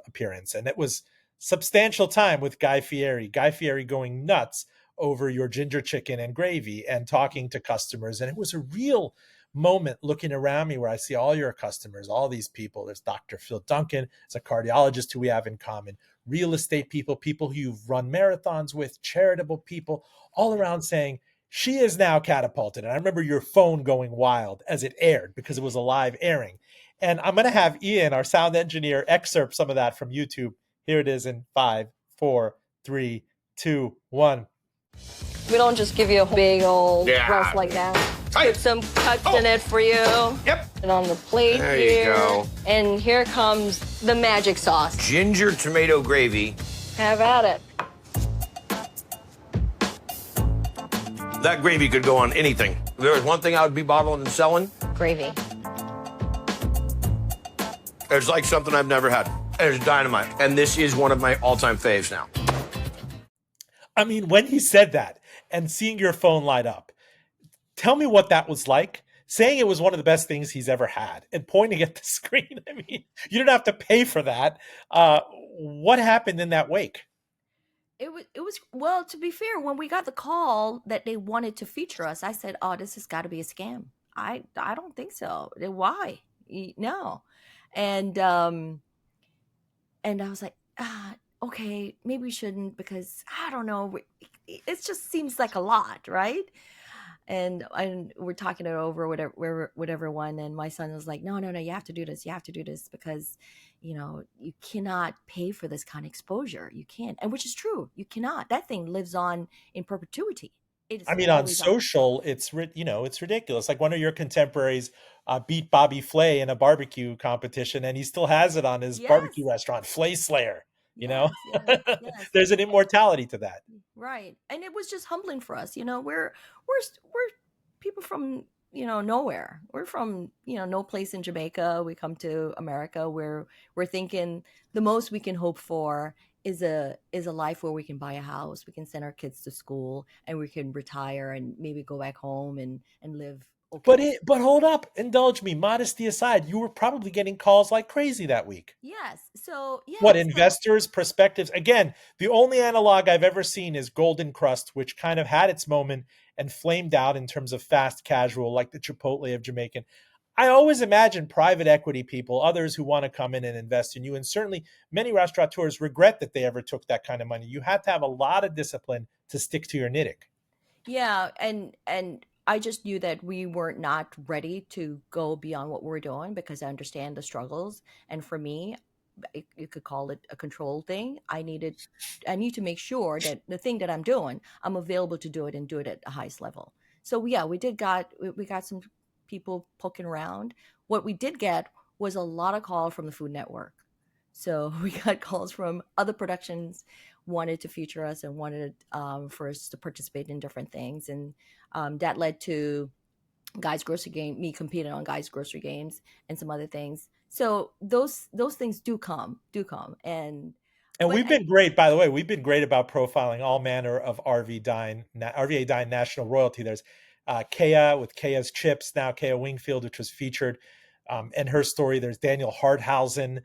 appearance, and it was substantial time with Guy Fieri. Guy Fieri going nuts over your ginger chicken and gravy and talking to customers, and it was a real moment looking around me where I see all your customers, all these people. There's Dr. Phil Duncan, it's a cardiologist who we have in common, real estate people, people who you've run marathons with, charitable people, all around saying, she is now catapulted. And I remember your phone going wild as it aired because it was a live airing. And I'm going to have Ian, our sound engineer, excerpt some of that from YouTube. Here it is in 5, 4, 3, 2, 1. We don't just give you a big old Yeah. roast like that. Tight. Put some cuts in it for you. Yep. And on the plate There you here. go. And here comes the magic sauce. Ginger tomato gravy. Have at it. That gravy could go on anything. If there was one thing I would be bottling and selling, Gravy. it's like something I've never had. It's dynamite. And this is one of my all-time faves now. I mean, when he said that and seeing your phone light up, tell me what that was like. Saying it was one of the best things he's ever had and pointing at the screen. I mean, you didn't have to pay for that. What happened in that wake? It was well, to be fair, when we got the call that they wanted to feature us, I said, oh, this has got to be a scam. I don't think so. Why? No. And and I was like, okay, maybe we shouldn't because I don't know. It just seems like a lot, right? And we're talking it over with everyone, and my son was like, no, no, no, you have to do this. You have to do this because, you cannot pay for this kind of exposure. You can't, and which is true. You cannot. That thing lives on in perpetuity. It is I mean, on always on. social, it's ridiculous. Like one of your contemporaries beat Bobby Flay in a barbecue competition, and he still has it on his barbecue Yes, restaurant, Flay Slayer. You know, yes, yes, yes. there's an immortality to that. Right. And it was just humbling for us. We're people from, nowhere. We're from, no place in Jamaica. We come to America where we're thinking the most we can hope for is a life where we can buy a house, we can send our kids to school, and we can retire and maybe go back home and live okay. But hold up, indulge me. Modesty aside, you were probably getting calls like crazy that week. Yes. So, What, yeah, so investors, perspectives? Again, the only analog I've ever seen is Golden Crust, which kind of had its moment and flamed out in terms of fast casual, like the Chipotle of Jamaican. I always imagine private equity people, others who want to come in and invest in you, and certainly many restaurateurs regret that they ever took that kind of money. You have to have a lot of discipline to stick to your knitting. yeah, and I just knew that we were not ready to go beyond what we're doing because I understand the struggles. And for me, you could call it a control thing. I need to make sure that the thing that I'm doing, I'm available to do it and do it at the highest level. So yeah, we got some people poking around. What we did get was a lot of call from the Food Network. So we got calls from other productions wanted to feature us and wanted for us to participate in different things, and that led to Guy's Grocery Game, me competing on Guy's Grocery Games and some other things. So those things do come, and And but we've been great, by the way. We've been great about profiling all manner of RVA Dine national royalty. There's Kea with Kea's Chips, now Kea Wingfield, which was featured, and her story. There's Daniel Harthausen.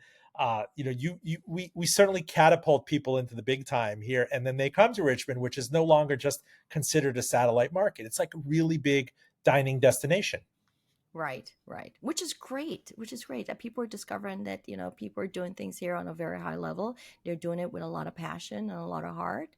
We certainly catapult people into the big time here, and then they come to Richmond, which is no longer just considered a satellite market. It's like a really big dining destination. right, right, which is great that people are discovering that people are doing things here on a very high level. They're doing it with a lot of passion and a lot of heart.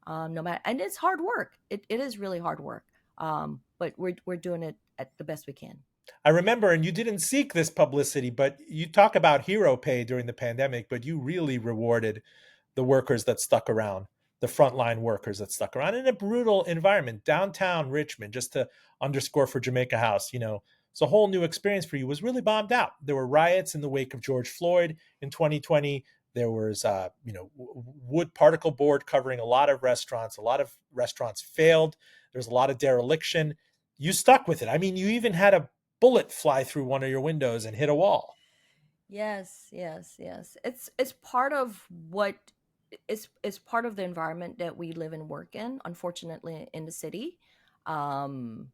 No matter, and it's hard work. It is really hard work. But we're doing it at the best we can. I remember, and you didn't seek this publicity, but you talk about hero pay during the pandemic, but you really rewarded the workers that stuck around, the frontline workers that stuck around in a brutal environment, downtown Richmond, just to underscore for Jamaica House, it's a whole new experience for you, was really bombed out. There were riots in the wake of George Floyd in 2020. There was, wood particle board covering a lot of restaurants. A lot of restaurants failed. There's a lot of dereliction. You stuck with it. I mean, you even had a bullet fly through one of your windows and hit a wall. Yes, yes, yes. It's part of what it's part of the environment that we live and work in. Unfortunately, in the city, um,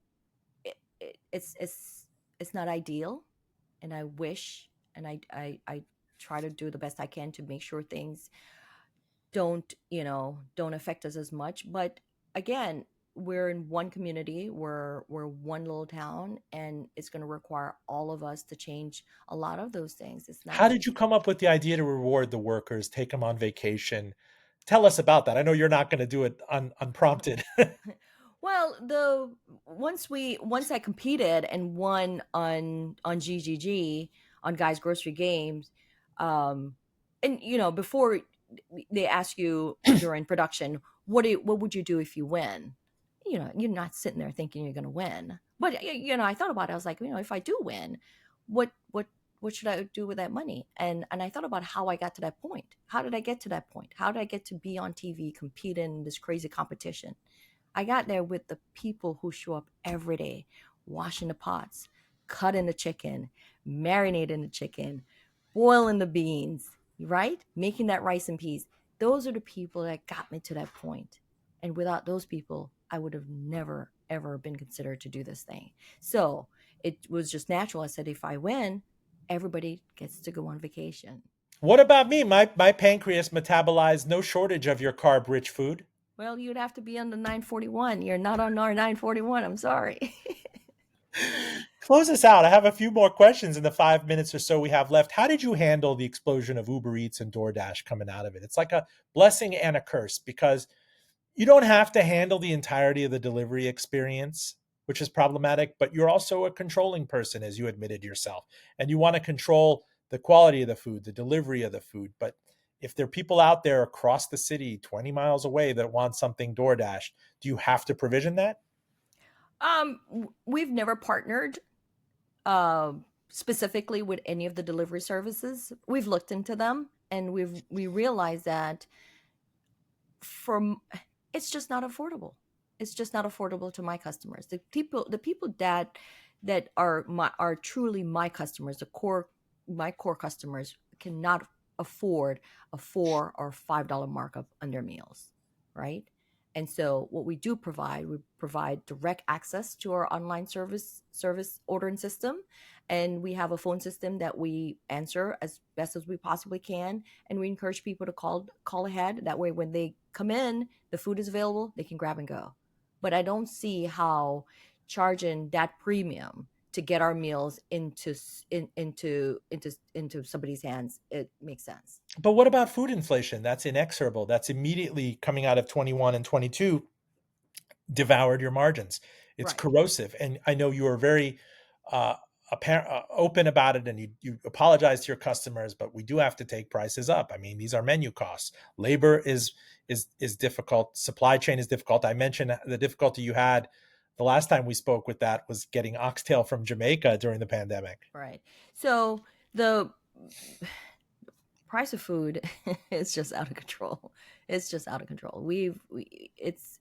it's not ideal, and I wish, and I try to do the best I can to make sure things don't affect us as much. But again, we're in one community, we're one little town, and it's going to require all of us to change a lot of those things. It's not How did you come up with the idea to reward the workers, take them on vacation? Tell us about that. I know you're not going to do it unprompted. well, the once I competed and won on GGG, on Guys Grocery Games, um and before they ask you during production, what would you do if you win? You're not sitting there thinking you're going to win. But I thought about it. I was like, if I do win, what should I do with that money? And I thought about how I got to that point. How did I get to that point? How did I get to be on TV, compete in this crazy competition? I got there with the people who show up every day, washing the pots, cutting the chicken, marinating the chicken, boiling the beans, right? Making that rice and peas. Those are the people that got me to that point. And without those people, I would have never, ever been considered to do this thing. So it was just natural. I said, if I win, everybody gets to go on vacation. What about me? My pancreas metabolized no shortage of your carb rich food. Well, you'd have to be on the 941. You're not on our 941. I'm sorry. Close us out. I have a few more questions in the 5 minutes or so we have left. How did you handle the explosion of Uber Eats and DoorDash coming out of it? It's like a blessing and a curse because you don't have to handle the entirety of the delivery experience, which is problematic, but you're also a controlling person, as you admitted yourself. And you want to control the quality of the food, the delivery of the food. But if there are people out there across the city, 20 miles away, that want something DoorDash, do you have to provision that? We've never partnered uh, specifically with any of the delivery services. We've looked into them, and we realized that from it's just not affordable. It's just not affordable to my customers. The people that are truly my customers, the core my core customers cannot afford a $4 or $5 markup on their meals, right? And so what we provide direct access to our online service ordering system, and we have a phone system that we answer as best as we possibly can, and we encourage people to call ahead. That way, when they come in, the food is available, they can grab and go. But I don't see how charging that premium to get our meals into somebody's hands, it makes sense. But what about food inflation? That's inexorable. That's immediately coming out of 21 and 22 devoured your margins. It's Right. corrosive. And I know you are very uh, open about it, and you apologize to your customers, but we do have to take prices up. I mean, these are menu costs. Labor is difficult. Supply chain is difficult. I mentioned the difficulty you had the last time we spoke with that was getting oxtail from Jamaica during the pandemic. Right. So the price of food is just out of control. It's just out of control. It's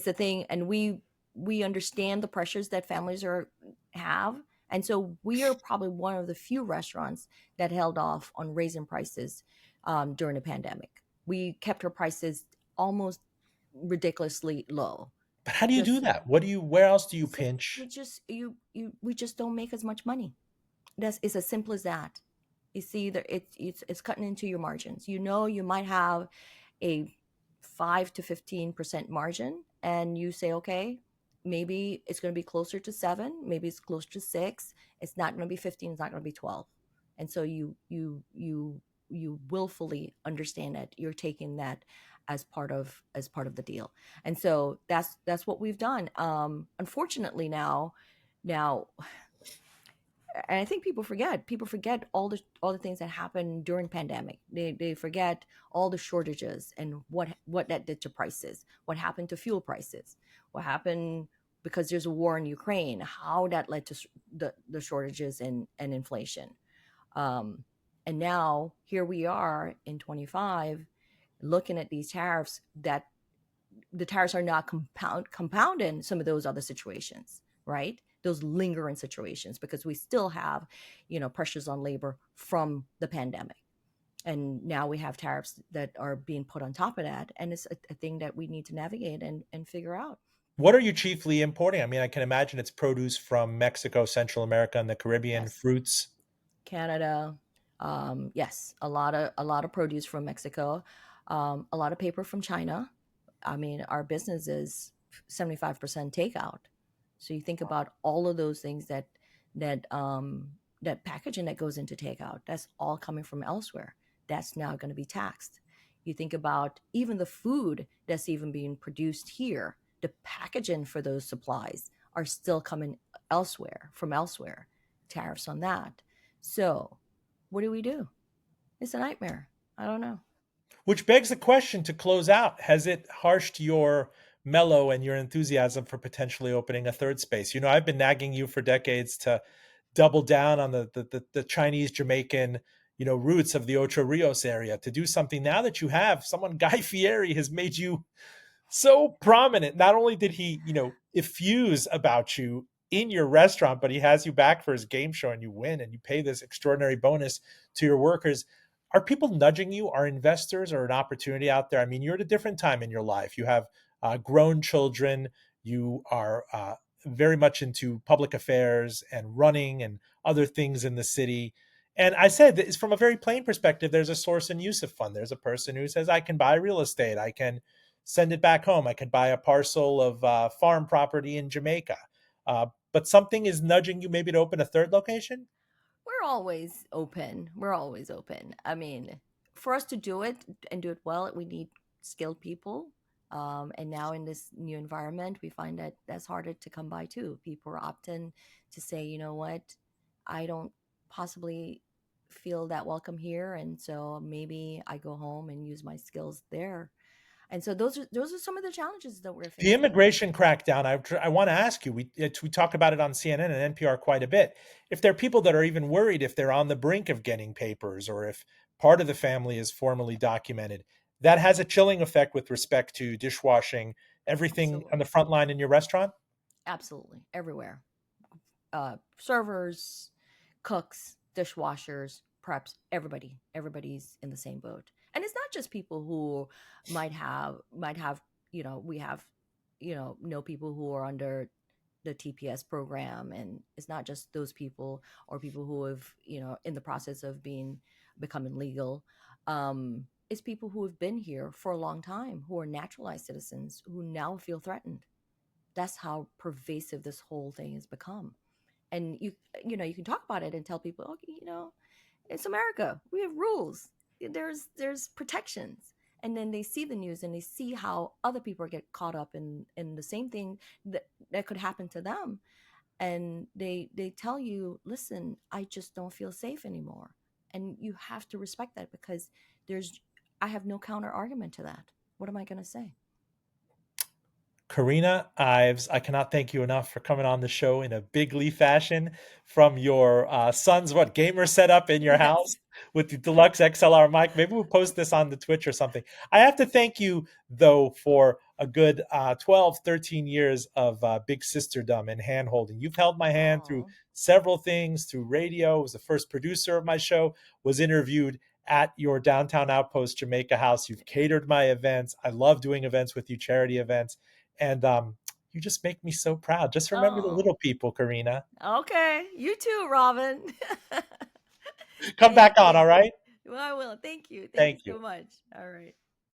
a thing, and we understand the pressures that families are have, and so we are probably one of the few restaurants that held off on raising prices during the pandemic. We kept our prices almost ridiculously low. But how do you do Just that? Where else do you so we pinch? just you we just don't make as much money. That's It's as simple as that. It's either it's cutting into your margins. You know, you might have a 5 to 15% margin, and you say, okay, maybe it's going to be closer to 7, maybe it's closer to 6. It's not going to be 15. It's not going to be 12. And so you willfully understand that you're taking that as part of the deal. And so that's what we've done. Unfortunately, now and I think people forget all the things that happened during pandemic. They forget all the shortages and what that did to prices, what happened to fuel prices, what happened because there's a war in Ukraine, how that led to the shortages and inflation. um, and now here we are in 25, looking at these tariffs, that the tariffs are not compounding some of those other situations, right? Those lingering situations, because we still have, pressures on labor from the pandemic. And now we have tariffs that are being put on top of that. And it's a thing that we need to navigate and figure out. What are you chiefly importing? I mean, I can imagine it's produce from Mexico, Central America, and the Caribbean, Yes. fruits. Canada. Yes, a lot of produce from Mexico, a lot of paper from China. I mean, our business is 75% takeout. So you think about all of those things that packaging that goes into takeout. That's all coming from elsewhere. That's now going to be taxed. You think about even the food that's even being produced here. The packaging for those supplies are still coming from elsewhere. Tariffs on that. So, what do we do? It's a nightmare. I don't know. Which begs the question to close out: has it harshed your mellow and your enthusiasm for potentially opening a third space? You know, I've been nagging you for decades to double down on the Chinese Jamaican, roots of the Ocho Rios area, to do something now that you have someone. Guy Fieri has made you so prominent. Not only did he, effuse about you in your restaurant, but he has you back for his game show and you win and you pay this extraordinary bonus to your workers. Are people nudging you? Are investors or an opportunity out there? I mean, you're at a different time in your life. You have grown children. You are very much into public affairs and running and other things in the city. And I said that from a very plain perspective, there's a source and use of fund. There's a person who says, I can buy real estate. I can send it back home. I could buy a parcel of farm property in Jamaica. but something is nudging you maybe to open a third location? We're always open. We're always open. I mean, for us to do it and do it well, we need skilled people. And now in this new environment, we find that that's harder to come by too. People are opting to say, you know what, I don't possibly feel that welcome here, and so maybe I go home and use my skills there. And so those are some of the challenges that we're The facing. immigration crackdown, I want to ask you, we talk about it on CNN and NPR quite a bit. If there are people that are even worried if they're on the brink of getting papers or if part of the family is formally documented, that has a chilling effect with respect to dishwashing, everything on the Absolutely. front line in your restaurant. Absolutely. Everywhere. Servers, cooks, dishwashers, preps, everybody's in the same boat. And it's not just people who might have, we have, know people who are under the TPS program, and it's not just those people or people who have, in the process of becoming legal. It's people who have been here for a long time, who are naturalized citizens who now feel threatened. That's how pervasive this whole thing has become. And you can talk about it and tell people, okay, it's America, we have rules, there's protections. And then they see the news and they see how other people get caught up in the same thing that could happen to them, and they tell you, listen, I just don't feel safe anymore. And you have to respect that, because there's I have no counter argument to that. What am I going to say? Carena Ives, I cannot thank you enough for coming on the show in a bigly fashion from your son's gamer setup in your Yes. house with the deluxe XLR mic. Maybe we'll post this on the Twitch or something. I have to thank you though for a good 12, 13 years of big sisterdom and hand holding. You've held my hand through Oh. several things, through radio, was the first producer of my show, was interviewed at your downtown outpost Jamaica house. You've catered my events. I love doing events with you, charity events. And you just make me so proud. Just remember the Oh. little people, Carena. Okay. You too, Robin. Come Thank back on, you. all right? Well, I will. Thank you. Thank you Thank you. so much. All right.